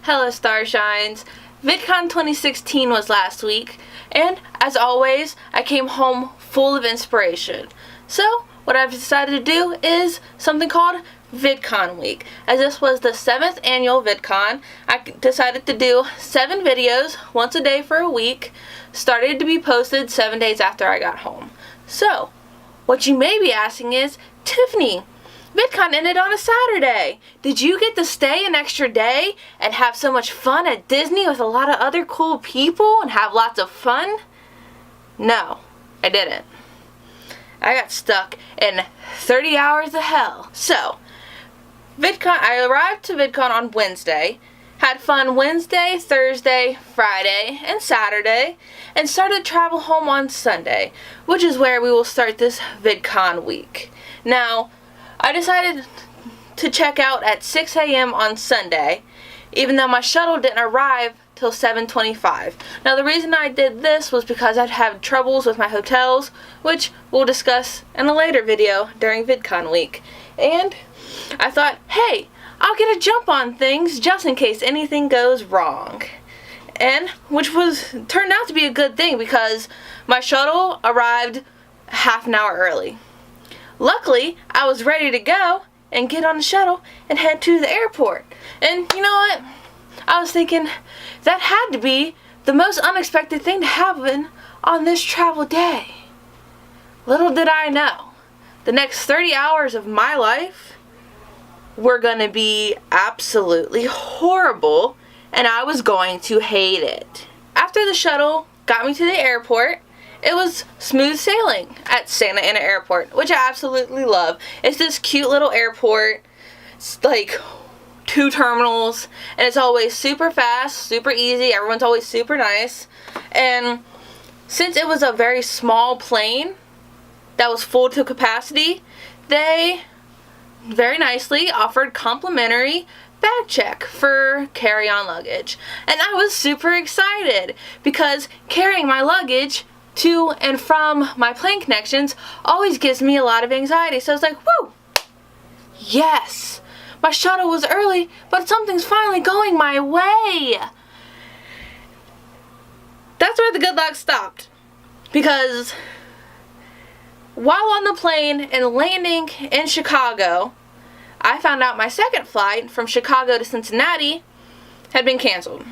Hello Starshines. VidCon 2016 was last week, and as always, I came home full of inspiration. So, what I've decided to do is something called VidCon Week. As this was the 7th annual VidCon, I decided to do 7 videos once a day for a week, started to be posted 7 days after I got home. So, what you may be asking is, Tiffany, VidCon ended on a Saturday. Did you get to stay an extra day and have so much fun at Disney with a lot of other cool people and have lots of fun? No, I didn't. I got stuck in 30 hours of hell. So, I arrived to VidCon on Wednesday, had fun Wednesday, Thursday, Friday, and Saturday, and started to travel home on Sunday, which is where we will start this VidCon week. Now, I decided to check out at 6 a.m. on Sunday, even though my shuttle didn't arrive till 7:25. Now the reason I did this was because I'd had troubles with my hotels, which we'll discuss in a later video during VidCon week. And I thought, hey, I'll get a jump on things just in case anything goes wrong. And which turned out to be a good thing because my shuttle arrived half an hour early. Luckily, I was ready to go and get on the shuttle and head to the airport. And you know what? I was thinking that had to be the most unexpected thing to happen on this travel day. Little did I know, the next 30 hours of my life were going to be absolutely horrible, and I was going to hate it. After the shuttle got me to the airport, it was smooth sailing at Santa Ana Airport, which I absolutely love. It's this cute little airport. It's like 2 terminals, and it's always super fast, super easy. Everyone's always super nice. And since it was a very small plane that was full to capacity, they very nicely offered complimentary bag check for carry-on luggage. And I was super excited because carrying my luggage to and from my plane connections always gives me a lot of anxiety. So I was like, woo! Yes! My shuttle was early, but something's finally going my way! That's where the good luck stopped. Because while on the plane and landing in Chicago, I found out my second flight from Chicago to Cincinnati had been canceled.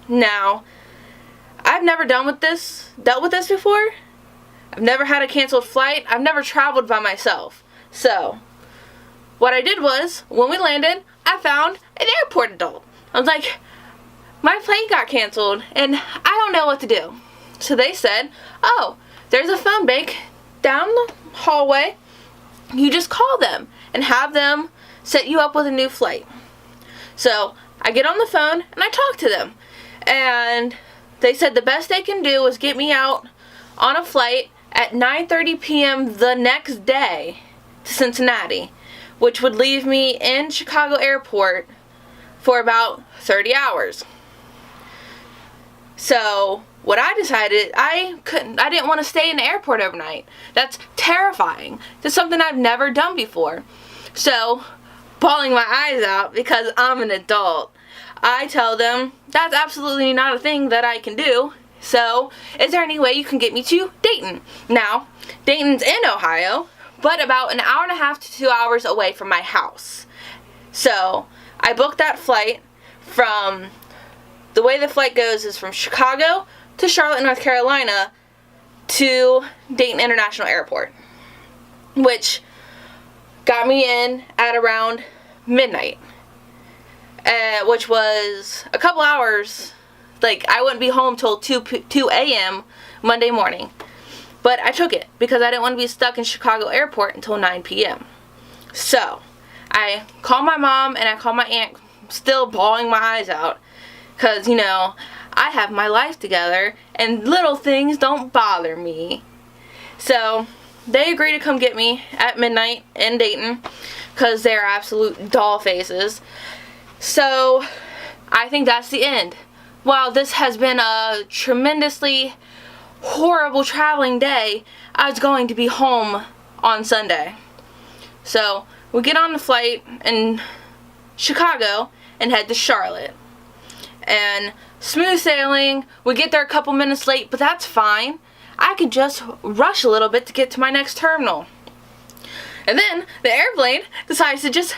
Now, I've never dealt with this before. I've never had a canceled flight. I've never traveled by myself. So, what I did was, when we landed, I found an airport adult. I was like, my plane got canceled and I don't know what to do. So they said, oh, there's a phone bank down the hallway. You just call them and have them set you up with a new flight. So, I get on the phone and I talk to them. And they said the best they can do is get me out on a flight at 9:30 p.m. the next day to Cincinnati, which would leave me in Chicago Airport for about 30 hours. So, what I decided, I didn't want to stay in the airport overnight. That's terrifying. That's something I've never done before. So, bawling my eyes out because I'm an adult, I tell them that's absolutely not a thing that I can do. So, is there any way you can get me to Dayton? Now, Dayton's in Ohio, but about an hour and a half to 2 hours away from my house. So, I booked that flight from, the way the flight goes is from Chicago to Charlotte, North Carolina to Dayton International Airport, which got me in at around midnight. Which was a couple hours. Like, I wouldn't be home till 2 a.m. Monday morning. But I took it because I didn't want to be stuck in Chicago Airport until 9 p.m. So, I called my mom and I called my aunt, still bawling my eyes out. Because, you know, I have my life together and little things don't bother me. So, they agreed to come get me at midnight in Dayton because they're absolute doll faces. So, I think that's the end. While this has been a tremendously horrible traveling day, I was going to be home on Sunday. So, we get on the flight in Chicago and head to Charlotte. and smooth sailing. We get there a couple minutes late, but that's fine. I could just rush a little bit to get to my next terminal. And then the airplane decides to just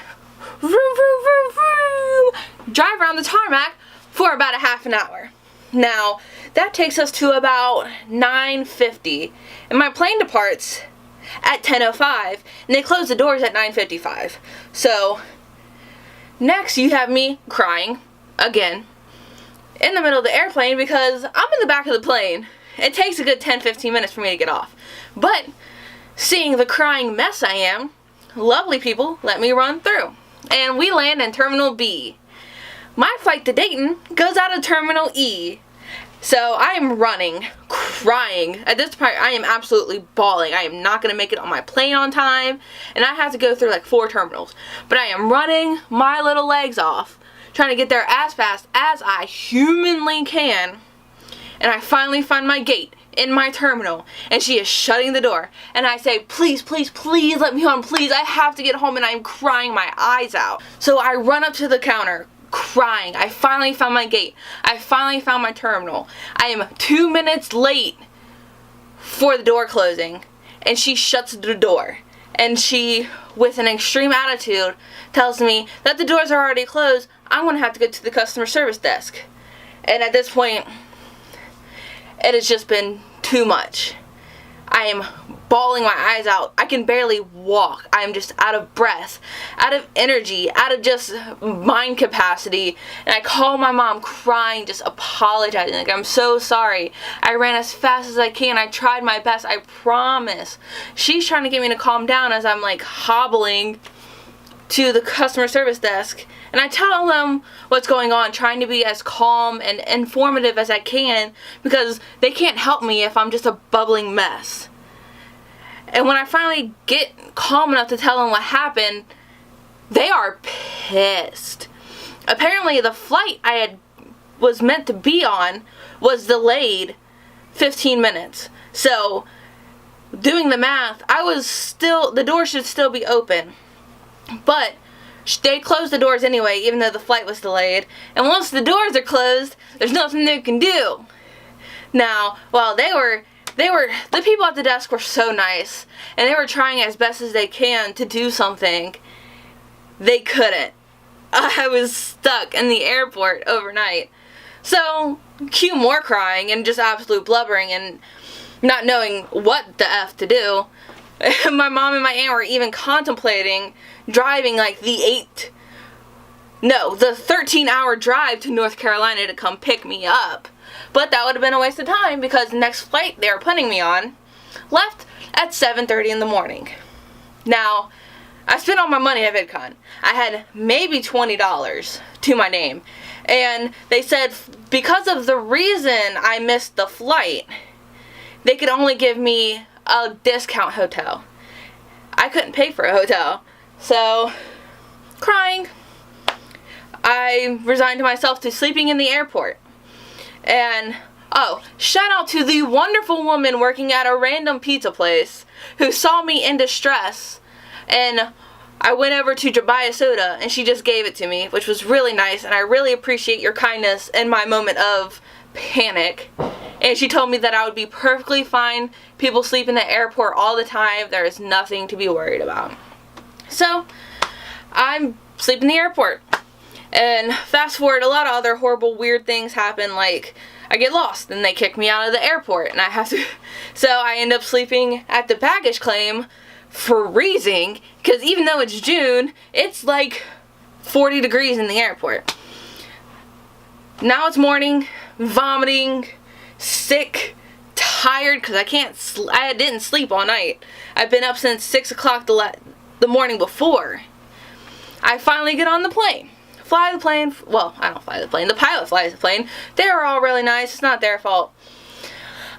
vroom, vroom, vroom, vroom, drive around the tarmac for about a half an hour. Now, that takes us to about 9:50, and my plane departs at 10:05, and they close the doors at 9:55. So, next you have me crying, again, in the middle of the airplane because I'm in the back of the plane. It takes a good 10-15 minutes for me to get off. But, seeing the crying mess I am, lovely people let me run through. And we land in Terminal B. My flight to Dayton goes out of Terminal E. So I am running, crying. At this point, I am absolutely bawling. I am not going to make it on my plane on time. And I have to go through like 4 terminals. But I am running my little legs off, trying to get there as fast as I humanly can. And I finally find my gate in my terminal. And she is shutting the door. And I say, please, please, please let me on. Please, I have to get home. And I am crying my eyes out. So I run up to the counter, crying. I finally found my gate. I finally found my terminal. I am 2 minutes late for the door closing, and she shuts the door. And she, with an extreme attitude, tells me that the doors are already closed. I'm going to have to go to the customer service desk. And at this point, it has just been too much. I am bawling my eyes out. I can barely walk. I am just out of breath, out of energy, out of just mind capacity. And I call my mom crying, just apologizing. Like, I'm so sorry. I ran as fast as I can. I tried my best. I promise. She's trying to get me to calm down as I'm like hobbling to the customer service desk. And I tell them what's going on, trying to be as calm and informative as I can, because they can't help me if I'm just a bubbling mess. And when I finally get calm enough to tell them what happened, they are pissed. Apparently the flight I was meant to be on was delayed 15 minutes. So, doing the math, the door should still be open. But they closed the doors anyway, even though the flight was delayed. And once the doors are closed, there's nothing they can do. Now, while the people at the desk were so nice, and they were trying as best as they can to do something, they couldn't. I was stuck in the airport overnight. So, cue more crying and just absolute blubbering and not knowing what the F to do. My mom and my aunt were even contemplating driving like the 13-hour drive to North Carolina to come pick me up. But that would have been a waste of time because the next flight they were putting me on left at 7:30 in the morning. Now, I spent all my money at VidCon. I had maybe $20 to my name. And they said because of the reason I missed the flight, they could only give me a discount hotel. I couldn't pay for a hotel. So, crying, I resigned myself to sleeping in the airport. And, shout out to the wonderful woman working at a random pizza place who saw me in distress. And I went over to buy a soda and she just gave it to me, which was really nice. And I really appreciate your kindness in my moment of panic. And she told me that I would be perfectly fine. People sleep in the airport all the time. There is nothing to be worried about. So, I'm sleeping in the airport. And fast forward, a lot of other horrible, weird things happen. Like, I get lost and they kick me out of the airport. And I have to... So, I end up sleeping at the baggage claim, freezing. Because even though it's June, it's like 40 degrees in the airport. Now it's morning, vomiting, sick, tired because I didn't sleep all night. I've been up since 6 o'clock the morning before. I finally get on the plane. Fly the plane. Well, I don't fly the plane. The pilot flies the plane. They were all really nice. It's not their fault.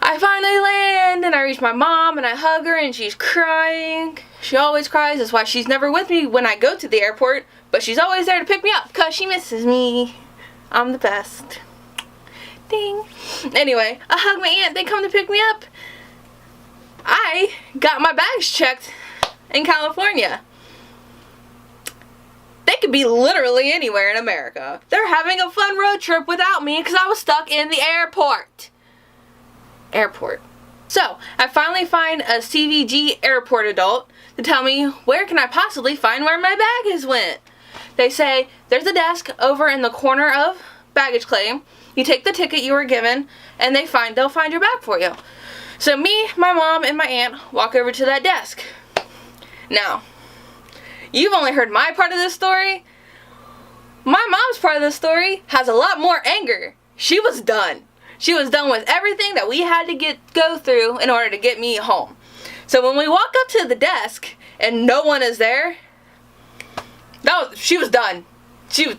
I finally land and I reach my mom and I hug her and she's crying. She always cries. That's why she's never with me when I go to the airport. But she's always there to pick me up because she misses me. I'm the best. Ding. Anyway, I hug my aunt. They come to pick me up. I got my bags checked in California. They It could be literally anywhere in America. They're having a fun road trip without me because I was stuck in the airport. So, I finally find a CVG airport adult to tell me where can I possibly find where my baggage went. They say, there's a desk over in the corner of baggage claim. You take the ticket you were given, and they'll find your bag for you. So me, my mom, and my aunt walk over to that desk. Now, you've only heard my part of this story. My mom's part of the story has a lot more anger. She was done. She was done with everything that we had to go through in order to get me home. So when we walk up to the desk and no one is there, she was done. She was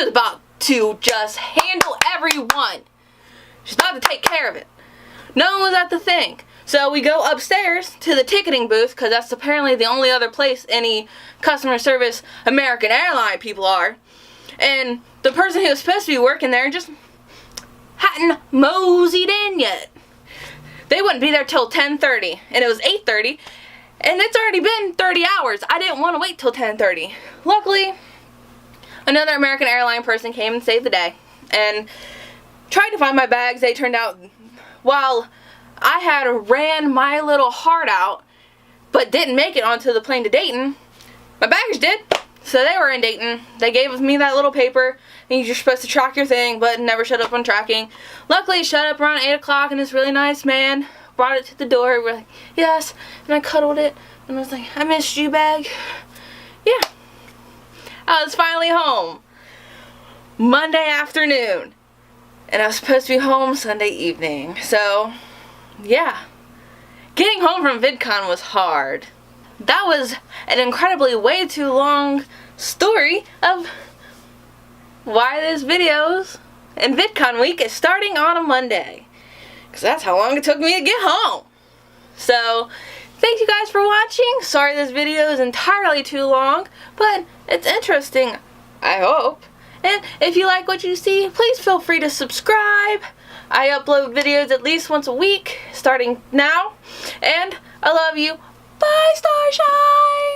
about to just handle everyone. She's about to take care of it. No one was at the thing. So we go upstairs to the ticketing booth, because that's apparently the only other place any customer service American airline people are. And the person who was supposed to be working there just hadn't moseyed in yet. They wouldn't be there till 10:30, and it was 8:30, and it's already been 30 hours. I didn't want to wait till 10:30. Luckily, another American airline person came and saved the day and tried to find my bags. They turned out, while I had ran my little heart out but didn't make it onto the plane to Dayton, my baggage did. So they were in Dayton. They gave me that little paper, and you're supposed to track your thing, but it never showed up on tracking. Luckily, it showed up around 8 o'clock, and this really nice man brought it to the door. We're like, yes, and I cuddled it, and I was like, I missed you, bag. Yeah. I was finally home Monday afternoon, and I was supposed to be home Sunday evening. So, yeah. Getting home from VidCon was hard. That was an incredibly way too long story of why this videos and VidCon week is starting on a Monday. Because that's how long it took me to get home. So, thank you guys for watching. Sorry this video is entirely too long, but it's interesting, I hope. And if you like what you see, please feel free to subscribe. I upload videos at least once a week, starting now. And I love you. Bye, Starshine!